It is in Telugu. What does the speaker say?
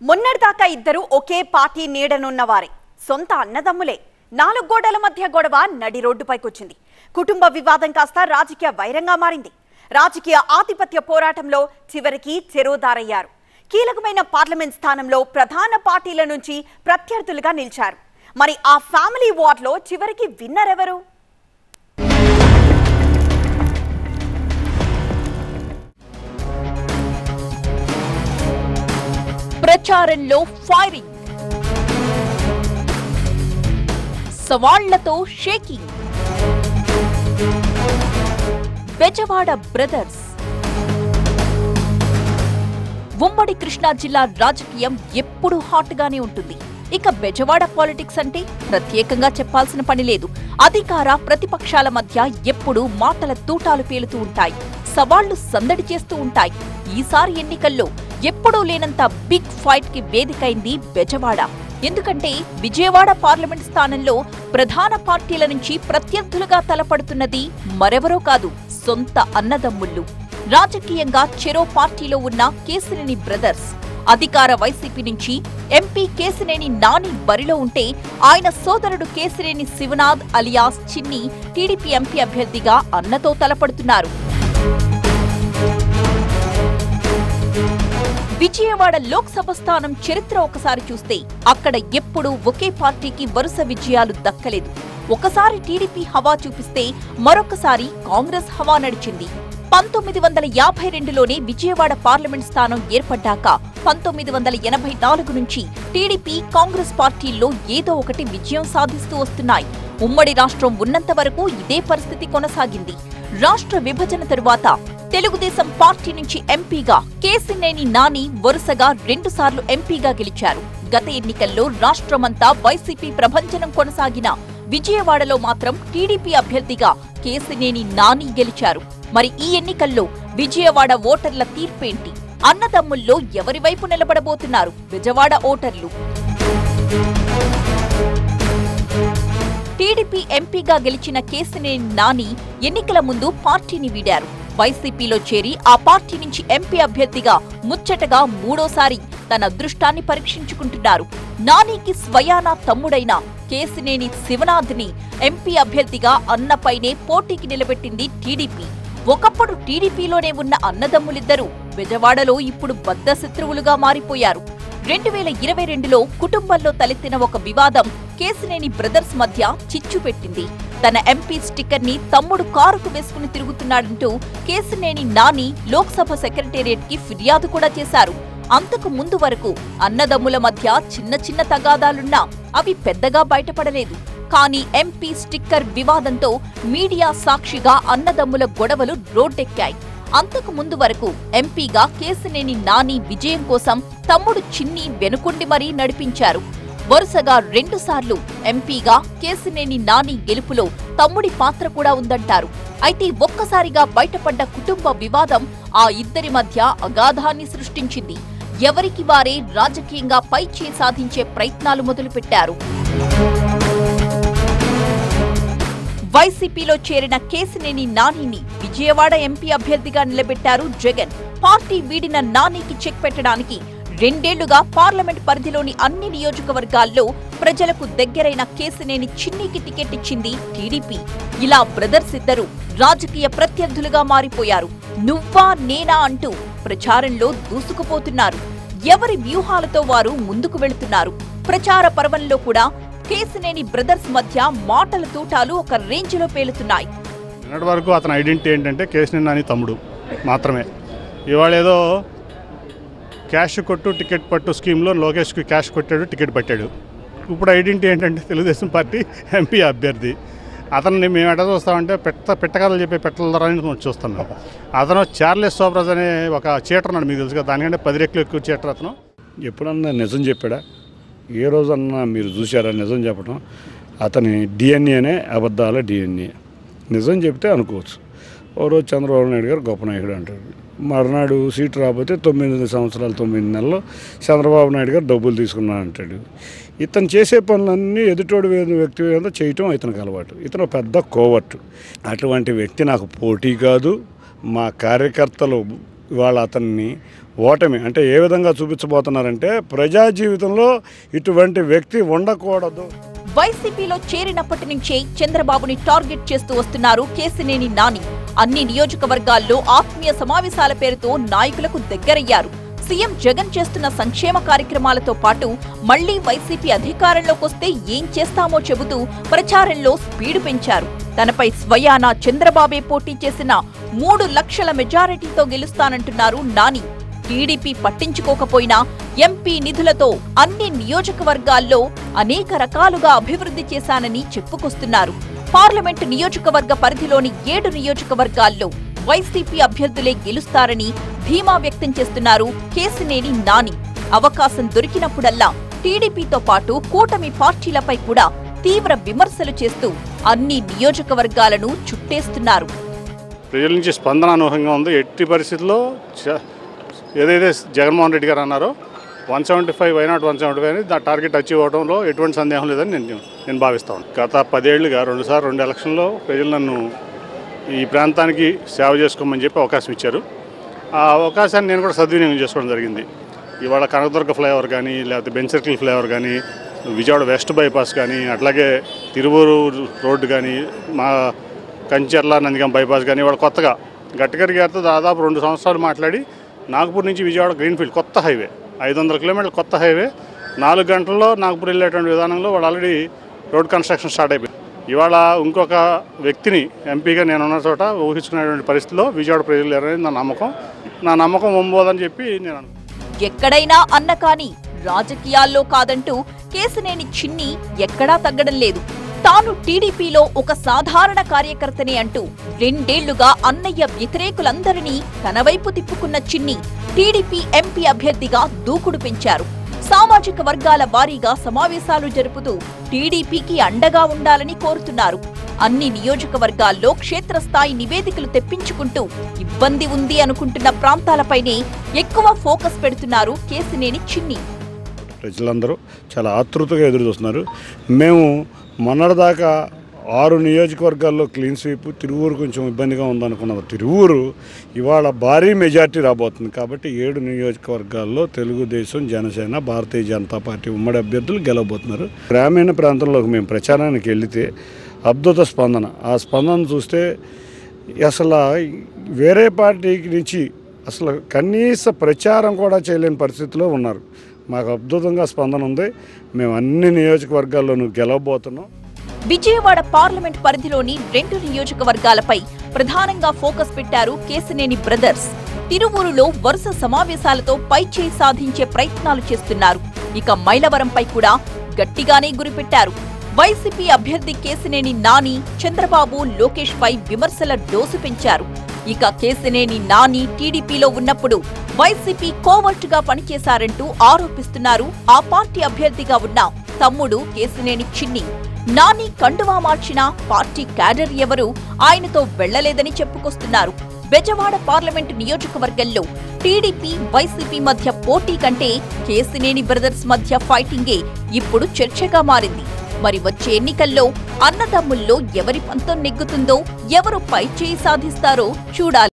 మొన్నటిదాకా ఇద్దరు ఒకే పార్టీ నీడనున్నవారే, సొంత అన్నదమ్ములే. 4 గోడల మధ్య గొడవ నడి రోడ్డుపైకొచ్చింది. కుటుంబ వివాదం కాస్త రాజకీయ వైరంగా మారింది. రాజకీయ ఆధిపత్య పోరాటంలో చివరికి చెరోదారయ్యారు. కీలకమైన పార్లమెంట్ స్థానంలో ప్రధాన పార్టీల నుంచి ప్రత్యర్థులుగా నిలిచారు. మరి ఆ ఫ్యామిలీ వార్లో చివరికి విన్నర్ ఎవరు? ప్రచారంలో ఫైరింగ్, సవాళ్లతో షేకింగ్. బెజవాడ బ్రదర్స్. ఉమ్మడి కృష్ణా జిల్లా రాజకీయం ఎప్పుడూ హాట్ గానే ఉంటుంది. ఇక బెజవాడ పాలిటిక్స్ అంటే ప్రత్యేకంగా చెప్పాల్సిన పని లేదు. అధికార ప్రతిపక్షాల మధ్య ఎప్పుడూ మాటల తూటాలు పేలుతూ ఉంటాయి, సవాళ్లు సందడి చేస్తూ ఉంటాయి. ఈసారి ఎన్నికల్లో ఎప్పుడూ లేనంత బిగ్ ఫైట్ కి వేదికైంది బెజవాడ. ఎందుకంటే విజయవాడ పార్లమెంట్ స్థానంలో ప్రధాన పార్టీల నుంచి ప్రత్యర్థులుగా తలపడుతున్నది మరెవరో కాదు, సొంత అన్నదమ్ముళ్ళు. రాజకీయంగా చెరో పార్టీలో ఉన్న కేశినేని బ్రదర్స్. అధికార వైసీపీ నుంచి ఎంపీ కేశినేని నాని బరిలో ఉంటే, ఆయన సోదరుడు కేశినేని శివనాథ్ అలియాస్ చిన్ని టీడీపీ ఎంపీ అభ్యర్థిగా అన్నతో తలపడుతున్నారు. విజయవాడ లోక్సభ స్థానం చరిత్ర ఒకసారి చూస్తే అక్కడ ఎప్పుడూ ఒకే పార్టీకి వరుస విజయాలు దక్కలేదు. ఒకసారి టీడీపీ హవా చూపిస్తే మరొకసారి కాంగ్రెస్ హవా నడిచింది. 1952లోనే విజయవాడ పార్లమెంట్ స్థానం ఏర్పడ్డాక 1984 నుంచి టీడీపీ కాంగ్రెస్ పార్టీల్లో ఏదో ఒకటి విజయం సాధిస్తూ వస్తున్నాయి. ఉమ్మడి రాష్ట్రం ఉన్నంత వరకు ఇదే పరిస్థితి కొనసాగింది. రాష్ట్ర విభజన తరువాత తెలుగుదేశం పార్టీ నుంచి ఎంపీగా కేశినేని నాని వరుసగా 2 సార్లు ఎంపీగా గెలిచారు. గత ఎన్నికల్లో రాష్ట్రమంతా వైసీపీ ప్రభంజనం కొనసాగిన విజయవాడలో మాత్రం టీడీపీ అభ్యర్థిగా కేశినేని నాని గెలిచారు. మరి ఈ ఎన్నికల్లో విజయవాడ ఓటర్ల తీర్పేంటి? అన్నదమ్ముల్లో ఎవరి వైపు నిలబడబోతున్నారు బెజవాడ ఓటర్లు? టీడీపీ ఎంపీగా గెలిచిన కేశినేని నాని ఎన్నికల ముందు పార్టీని వీడారు. వైసీపీలో చేరి ఆ పార్టీ నుంచి ఎంపీ అభ్యర్థిగా ముచ్చటగా 3వ తన అదృష్టాన్ని పరీక్షించుకుంటున్నారు. నానికి స్వయానా తమ్ముడైన కేశినేని శివనాథ్ని ఎంపీ అభ్యర్థిగా అన్నపైనే పోటీకి నిలబెట్టింది టీడీపీ. ఒకప్పుడు టీడీపీలోనే ఉన్న అన్నదమ్ములిద్దరూ బెజవాడలో ఇప్పుడు బద్ధశత్రువులుగా మారిపోయారు. 2022లో కుటుంబంలో తలెత్తిన ఒక వివాదం కేశినేని బ్రదర్స్ మధ్య చిచ్చు పెట్టింది. తన ఎంపీ స్టిక్కర్ ని తమ్ముడు కారుకు వేసుకుని తిరుగుతున్నాడంటూ కేశినేని నాని లోక్సభ సెక్రటేరియట్ కి ఫిర్యాదు కూడా చేశారు. అంతకు ముందు వరకు అన్నదమ్ముల మధ్య చిన్న చిన్న తగాదాలున్నా అవి పెద్దగా బయటపడలేదు. కానీ ఎంపీ స్టిక్కర్ వివాదంతో మీడియా సాక్షిగా అన్నదమ్ముల గొడవలు రోడ్డెక్కాయి. అంతకు ముందు వరకు ఎంపీగా కేశినేని నాని విజయం కోసం తమ్ముడు చిన్ని వెనుకుండి మరీ నడిపించారు. వరుసగా 2 సార్లు ఎంపీగా కేశినేని నాని గెలుపులో తమ్ముడి పాత్ర కూడా ఉందంటారు. అయితే ఒక్కసారిగా బయటపడ్డ కుటుంబ వివాదం ఆ ఇద్దరి మధ్య అగాధాన్ని సృష్టించింది. ఎవరికి వారే రాజకీయంగా పైచేయి సాధించే ప్రయత్నాలు మొదలుపెట్టారు. వైసీపీలో చేరిన కేశినేని నానిని విజయవాడ ఎంపీ అభ్యర్థిగా నిలబెట్టారు జగన్. పార్టీ వీడిన నానికి చెక్ పెట్టడానికి 2 ఏళ్లుగా పార్లమెంట్ పరిధిలోని అన్ని నియోజకవర్గాల్లో ప్రజలకు దగ్గరైన కేశినేని చిన్నికి టికెట్ ఇచ్చింది టీడీపీ. ఇలా బ్రదర్స్ ఇద్దరు రాజకీయ ప్రత్యర్థులుగా మారిపోయారు. నువ్వా నేనా అంటూ ప్రచారంలో దూసుకుపోతున్నారు. ఎవరి వ్యూహాలతో వారు ముందుకు వెళుతున్నారు. ప్రచార పర్వంలో కూడా కేశినేని బ్రదర్స్ మధ్య మాటల తూటాలు ఒక రేంజ్లో పేలుతున్నాయి. నిన్నటి వరకు అతని ఐడెంటిటీ ఏంటంటే కేశినేని నాని తమ్ముడు మాత్రమే. ఇవాళ ఏదో క్యాష్ కొట్టు టికెట్ పట్టు స్కీమ్లో లోకేష్కి క్యాష్ కొట్టాడు, టికెట్ పట్టాడు. ఇప్పుడు ఐడెంటిటీ ఏంటంటే తెలుగుదేశం పార్టీ ఎంపీ అభ్యర్థి. అతన్ని మేము ఎట్లా చూస్తామంటే పెట్టకథలు చెప్పే పెట్టల ద్వారా చూస్తున్నాం. అతను చార్లెస్ సోబ్రాజ్ అనే ఒక చీటర్ ఉన్నాడు, మీకు తెలుసు కదా. దానికంటే 10 రెట్లు ఎక్కువ చీటర్ అతను. ఎప్పుడన్నా నిజం చెప్పాడా? ఏ రోజన్నా మీరు చూసారా నిజం చెప్పడం? అతని డిఎన్ఏనే అబద్ధాల డిఎన్ఏ. నిజం చెప్తే అనుకోవచ్చు. ఓ రోజు చంద్రబాబు నాయుడు గారు గొప్ప నాయకుడు అంటాడు, మరునాడు సీటు రాకపోతే 9 సంవత్సరాలు 9 నెలల్లో చంద్రబాబు నాయుడు గారు డబ్బులు తీసుకున్నా అంటాడు. ఇతను చేసే పనులన్నీ ఎదుటోడు వ్యక్తి మీద చేయటం ఇతనికి అలవాటు. ఇతను పెద్ద కోవర్టు. అటువంటి వ్యక్తి నాకు పోటీ కాదు. మా కార్యకర్తలు ఇవాళ అతన్ని ఓటమి అంటే ఏ విధంగా చూపించబోతున్నారంటే ప్రజా జీవితంలో ఇటువంటి వ్యక్తి ఉండకూడదు. వైసీపీలో చేరినప్పటి నుంచే చంద్రబాబుని టార్గెట్ చేస్తూ వస్తున్నారు కేశినేని నాని. అన్ని నియోజకవర్గాల్లో ఆత్మీయ సమావేశాల పేరుతో నాయకులకు దగ్గరయ్యారు. సీఎం జగన్ చేస్తున్న సంక్షేమ కార్యక్రమాలతో పాటు మళ్లీ వైసీపీ అధికారంలోకొస్తే ఏం చేస్తామో చెబుతూ ప్రచారంలో స్పీడు పెంచారు. తనపై స్వయానా చంద్రబాబే పోటీ చేసిన 3 లక్షల మెజారిటీతో గెలుస్తానంటున్నారు నాని. టీడీపీ పట్టించుకోకపోయినా ఎంపీ నిధులతో అన్ని నియోజకవర్గాల్లో అనేక రకాలుగా అభివృద్ధి చేశానని చెప్పుకొస్తున్నారు. పార్లమెంటు నియోజకవర్గ పరిధిలోని 7 నియోజకవర్గాల్లో వైసీపీ అభ్యర్థులే గెలుస్తారని ధీమా వ్యక్తం చేస్తున్నారు కేశినేని నాని. అవకాశం దొరికినప్పుడల్లా టీడీపీతో పాటు కూటమి పార్టీలపై కూడా తీవ్ర విమర్శలు చేస్తూ అన్ని నియోజకవర్గాలను చుట్టేస్తున్నారు. ప్రజల నుంచి స్పందన అనూహ్యంగా ఉంది. ఎట్టి పరిస్థితుల్లో ఏదైతే జగన్మోహన్ రెడ్డి గారు అన్నారో 175 వైనాట్ 175 అని దా టార్గెట్ అచీవ్ అవడంలో ఎటువంటి సందేహం లేదని నేను భావిస్తాను. గత 10 ఏళ్లుగా 2 ఎలక్షన్లో ప్రజలు నన్ను ఈ ప్రాంతానికి సేవ చేసుకోమని చెప్పి అవకాశం ఇచ్చారు. ఆ అవకాశాన్ని నేను కూడా సద్వినియోగం చేసుకోవడం జరిగింది. ఇవాళ కనకదుర్గ ఫ్లైఓవర్ కానీ, లేకపోతే బెంచ్ సర్కిల్ ఫ్లైఓవర్ కానీ, విజయవాడ వెస్ట్ బైపాస్ కానీ, అట్లాగే తిరువూరు రోడ్డు కానీ, మా కంచెర్ల నందిగాం బైపాస్ కానీ, ఇవాళ కొత్తగా గడ్కరీ గారితో దాదాపు 2 సంవత్సరాలు మాట్లాడి నాగపూర్ నుంచి విజయవాడ గ్రీన్ఫీల్డ్ కొత్త హైవే 500 కిలోమీటర్ల కొత్త హైవే 4 గంటల్లో నాగపూర్ వెళ్ళేటువంటి విధానంలో వాళ్ళు ఆల్రెడీ రోడ్ కన్స్ట్రక్షన్ స్టార్ట్ అయిపోయింది. ఇవాళ ఇంకొక వ్యక్తిని ఎంపీగా నేనున్న చోట ఊహించుకునేటువంటి పరిస్థితిలో విజయవాడ ప్రజలు లేరని నా నమ్మకం ఒంబోదని చెప్పి నేను అనుకుంటున్నాను. ఎక్కడైనా అన్న కాని రాజకీయాల్లో కాదంటూ కేశినేని చిన్ని ఎక్కడా తగ్గడం లేదు. తాను టీడీపీలో ఒక సాధారణ కార్యకర్తనే అంటూ 2 ఏళ్లుగా అన్నయ్య వ్యతిరేకులందరినీ తన వైపు తిప్పుకున్న చిన్ని టీడీపీ ఎంపీ అభ్యర్థిగా దూకుడు పెంచారు. సామాజిక వర్గాల వారీగా సమావేశాలు జరుపుతూ టీడీపీకి అండగా ఉండాలని కోరుతున్నారు. అన్ని నియోజకవర్గాల్లో క్షేత్రస్థాయి నివేదికలు తెప్పించుకుంటూ ఇబ్బంది ఉంది అనుకుంటున్న ప్రాంతాలపైనే ఎక్కువ ఫోకస్ పెడుతున్నారు కేశినేని చిన్ని. ప్రజలందరూ చాలా ఆతృతగా ఎదురు చూస్తున్నారు. మేము మొన్నటిదాకా 6 నియోజకవర్గాల్లో క్లీన్ స్వీప్, తిరువూరు కొంచెం ఇబ్బందిగా ఉందనుకున్నారు. తిరువూరు ఇవాళ భారీ మెజార్టీ రాబోతుంది. కాబట్టి 7 నియోజకవర్గాల్లో తెలుగుదేశం, జనసేన, భారతీయ జనతా పార్టీ ఉమ్మడి అభ్యర్థులు గెలవబోతున్నారు. గ్రామీణ ప్రాంతంలోకి మేము ప్రచారానికి వెళితే అద్భుత స్పందన. ఆ స్పందన చూస్తే అసలు వేరే పార్టీకి నుంచి అసలు కనీస ప్రచారం కూడా చేయలేని పరిస్థితిలో ఉన్నారు. మాకు అద్భుతంగా స్పందన ఉంది. మేము అన్ని నియోజకవర్గాల్లోనూ గెలవబోతున్నాం. విజయవాడ పార్లమెంట్ పరిధిలోని 2 నియోజకవర్గాలపై ప్రధానంగా ఫోకస్ పెట్టారు కేశినేని బ్రదర్స్. తిరువూరులో వరుస సమావేశాలతో పైచేయి సాధించే ప్రయత్నాలు చేస్తున్నారు. ఇక మైలవరంపై కూడా గట్టిగానే గురిపెట్టారు. వైసీపీ అభ్యర్థి కేశినేని నాని చంద్రబాబు, లోకేష్ పై విమర్శల డోసు పెంచారు. ఇక కేశినేని నాని టీడీపీలో ఉన్నప్పుడు వైసీపీ కోవర్టుగా పనిచేశారంటూ ఆరోపిస్తున్నారు ఆ పార్టీ అభ్యర్థిగా ఉన్న తమ్ముడు కేశినేని చిన్ని. నాని కండువా మార్చిన పార్టీ క్యాడర్ ఎవరూ ఆయనతో వెళ్లలేదని చెప్పుకొస్తున్నారు. బెజవాడ పార్లమెంటు నియోజకవర్గంలో టీడీపీ, వైసీపీ మధ్య పోటీ కంటే కేశినేని బ్రదర్స్ మధ్య ఫైటింగే ఇప్పుడు చర్చగా మారింది. మరి వచ్చే ఎన్నికల్లో అన్నదమ్ముల్లో ఎవరి పంతం నెగ్గుతుందో, ఎవరు పైచేయి సాధిస్తారో చూడాలి.